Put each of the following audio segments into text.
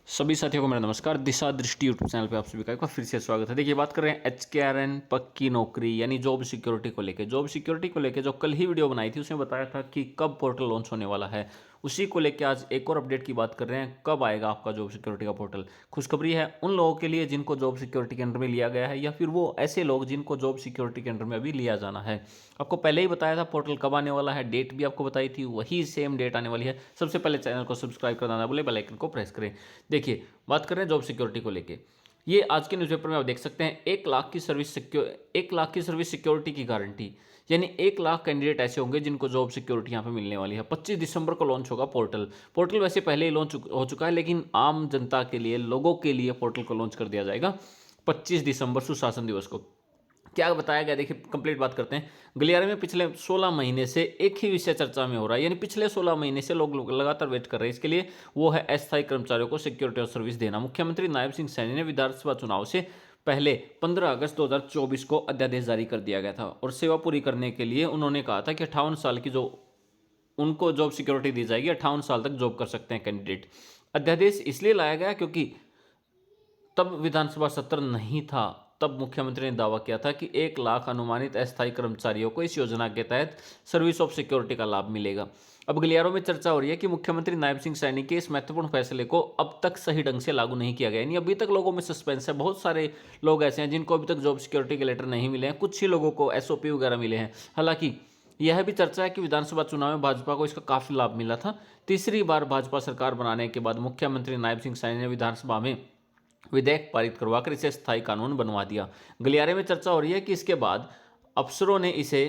सभी साथियों को मेरा नमस्कार। दिशा दृष्टि यूट्यूब चैनल पे आप सभी का एक बार फिर से स्वागत है। देखिए, बात कर रहे हैं HKRN पक्की नौकरी यानी जॉब सिक्योरिटी को लेके। जॉब सिक्योरिटी को लेके जो कल ही वीडियो बनाई थी उसमें बताया था कि कब पोर्टल लॉन्च होने वाला है। उसी को लेके आज एक और अपडेट की बात कर रहे हैं, कब आएगा आपका जॉब सिक्योरिटी का पोर्टल। खुशखबरी है उन लोगों के लिए जिनको जॉब सिक्योरिटी के अंडर में लिया गया है, या फिर वो ऐसे लोग जिनको जॉब सिक्योरिटी के अंडर में अभी लिया जाना है। आपको पहले ही बताया था पोर्टल कब आने वाला है, डेट भी आपको बताई थी, वही सेम डेट आने वाली है। सबसे पहले चैनल को सब्सक्राइब करना ना भूलें, बेल आइकन को प्रेस करें। देखिए, बात कर रहे हैं जॉब सिक्योरिटी को लेके। ये आज के न्यूज़पेपर में आप देख सकते हैं, 1 लाख की सर्विस सिक्योरिटी की गारंटी, यानी 1 लाख कैंडिडेट ऐसे होंगे जिनको जॉब सिक्योरिटी यहाँ पे मिलने वाली है। 25 दिसंबर को लॉन्च होगा पोर्टल। पोर्टल वैसे पहले ही लॉन्च हो चुका है, लेकिन आम जनता के लिए, लोगों के लिए पोर्टल को लॉन्च कर दिया जाएगा 25 दिसंबर सुशासन दिवस को। क्या बताया गया, देखिए कंप्लीट बात करते हैं। गलियारे में पिछले 16 महीने से एक ही विषय चर्चा में हो रहा है, यानी पिछले 16 महीने से लोग लगातार वेट कर रहे हैं इसके लिए। वो है अस्थायी कर्मचारियों को सिक्योरिटी और सर्विस देना। मुख्यमंत्री नायब सिंह सैनी ने विधानसभा चुनाव से पहले 15 अगस्त 2024 को अध्यादेश जारी कर दिया गया था, और सेवा पूरी करने के लिए उन्होंने कहा था कि 58 साल की जो उनको जॉब सिक्योरिटी दी जाएगी, 58 साल तक जॉब कर सकते हैं कैंडिडेट। अध्यादेश इसलिए लाया गया क्योंकि तब विधानसभा सत्र नहीं था। तब मुख्यमंत्री ने दावा किया था कि 1 लाख अनुमानित अस्थायी कर्मचारियों को इस योजना के तहत सर्विस ऑफ सिक्योरिटी का लाभ मिलेगा। अब गलियारों में चर्चा हो रही है कि मुख्यमंत्री नायब सिंह सैनी के इस महत्वपूर्ण फैसले को अब तक सही ढंग से लागू नहीं किया गया। यानी अभी तक लोगों में सस्पेंस है। बहुत सारे लोग ऐसे हैं जिनको अभी तक जॉब सिक्योरिटी के लेटर नहीं मिले हैं, कुछ ही लोगों को SOP वगैरह मिले हैं। हालांकि यह भी चर्चा है कि विधानसभा चुनाव में भाजपा को इसका काफी लाभ मिला था। तीसरी बार भाजपा सरकार बनाने के बाद मुख्यमंत्री नायब सिंह सैनी ने विधानसभा में विधेयक पारित करवाकर इसे स्थायी कानून बनवा दिया। गलियारे में चर्चा हो रही है कि इसके बाद अफसरों ने इसे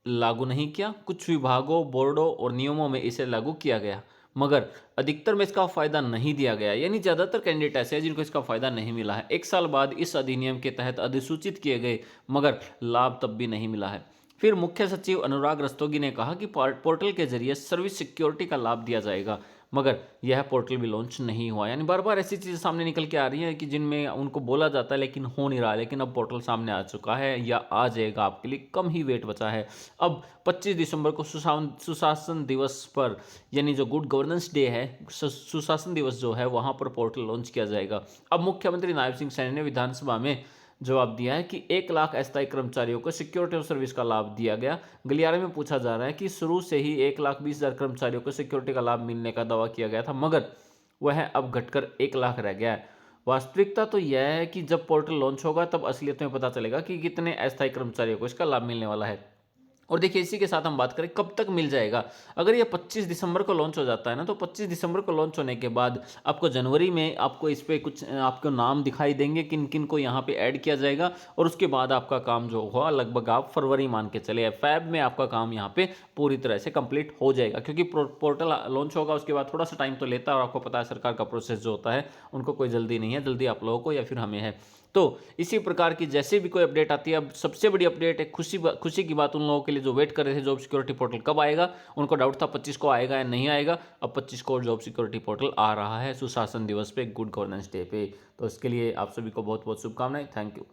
लागू नहीं किया, कुछ विभागों, बोर्डों और नियमों में इसे लागू किया गया, मगर अधिकतर में इसका फायदा नहीं दिया गया। यानी ज्यादातर कैंडिडेट ऐसे हैं जिनको इसका फायदा नहीं मिला है। 1 साल बाद इस अधिनियम के तहत अधिसूचित किए गए, मगर लाभ तब भी नहीं मिला है। फिर मुख्य सचिव अनुराग रस्तोगी ने कहा कि पोर्टल के जरिए सर्विस सिक्योरिटी का लाभ दिया जाएगा, मगर यह पोर्टल भी लॉन्च नहीं हुआ। यानी बार बार ऐसी चीज़ें सामने निकल के आ रही हैं कि जिनमें उनको बोला जाता है लेकिन हो नहीं रहा। लेकिन अब पोर्टल सामने आ चुका है, या आ जाएगा, आपके लिए कम ही वेट बचा है। अब 25 दिसंबर को सुशासन दिवस पर, यानी जो गुड गवर्नेंस डे है, सुशासन दिवस जो है, वहाँ पर पोर्टल लॉन्च किया जाएगा। अब मुख्यमंत्री नायब सिंह सैनी ने विधानसभा में जवाब दिया है कि 1 लाख अस्थायी कर्मचारियों को सिक्योरिटी और सर्विस का लाभ दिया गया। गलियारे में पूछा जा रहा है कि शुरू से ही 1,20,000 कर्मचारियों को सिक्योरिटी का लाभ मिलने का दावा किया गया था, मगर वह अब घटकर 1 लाख रह गया है। वास्तविकता तो यह है कि जब पोर्टल लॉन्च होगा तब असलियत में पता चलेगा कि कितने अस्थायी कर्मचारियों को इसका लाभ मिलने वाला है। और देखिए, इसी के साथ हम बात करें कब तक मिल जाएगा। अगर ये 25 दिसंबर को लॉन्च हो जाता है ना, तो 25 दिसंबर को लॉन्च होने के बाद आपको जनवरी में आपको इस पर कुछ आपको नाम दिखाई देंगे किन किन को यहाँ पे ऐड किया जाएगा, और उसके बाद आपका काम जो हुआ लगभग आप फरवरी मान के चले, फैब में आपका काम यहाँ पे पूरी तरह से कंप्लीट हो जाएगा। क्योंकि पोर्टल लॉन्च होगा, उसके बाद थोड़ा सा टाइम तो लेता है, और आपको पता है सरकार का प्रोसेस जो होता है उनको कोई जल्दी नहीं है, जल्दी आप लोगों को या फिर हमें है। तो इसी प्रकार की जैसे भी कोई अपडेट आती है, अब सबसे बड़ी अपडेट है, खुशी की बात उन लोगों के लिए जो वेट कर रहे थे जॉब सिक्योरिटी पोर्टल कब आएगा। उनको डाउट था 25 को आएगा या नहीं आएगा। अब 25 को जॉब सिक्योरिटी पोर्टल आ रहा है सुशासन दिवस पे, गुड गवर्नेंस डे पे। तो इसके लिए आप सभी को बहुत बहुत शुभकामनाएं। Thank you.